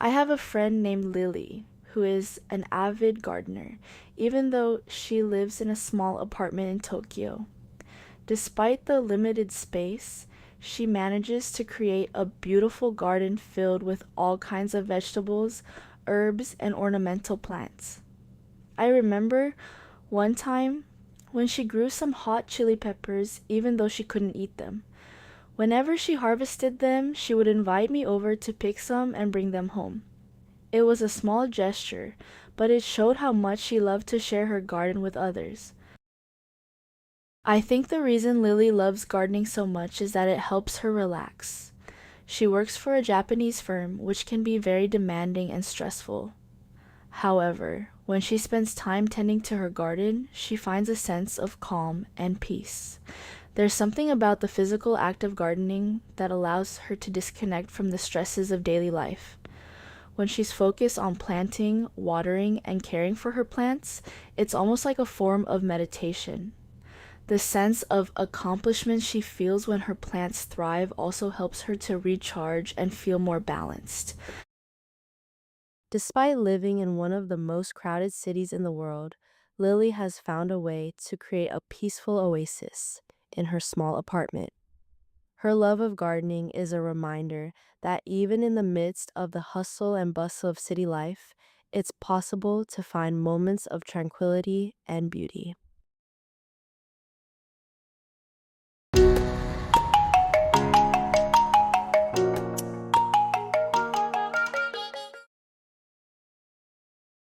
I have a friend named Lily who is an avid gardener, even though she lives in a small apartment in Tokyo. Despite the limited space, she manages to create a beautiful garden filled with all kinds of vegetables, herbs, and ornamental plants. I remember one time when she grew some hot chili peppers even though she couldn't eat them. Whenever she harvested them, she would invite me over to pick some and bring them home. It was a small gesture, but it showed how much she loved to share her garden with others. I think the reason Lily loves gardening so much is that it helps her relax. She works for a Japanese firm, which can be very demanding and stressful. However, when she spends time tending to her garden, she finds a sense of calm and peace. There's something about the physical act of gardening that allows her to disconnect from the stresses of daily life. When she's focused on planting, watering, and caring for her plants, it's almost like a form of meditation. The sense of accomplishment she feels when her plants thrive also helps her to recharge and feel more balanced. Despite living in one of the most crowded cities in the world, Lily has found a way to create a peaceful oasis in her small apartment. Her love of gardening is a reminder that even in the midst of the hustle and bustle of city life, it's possible to find moments of tranquility and beauty.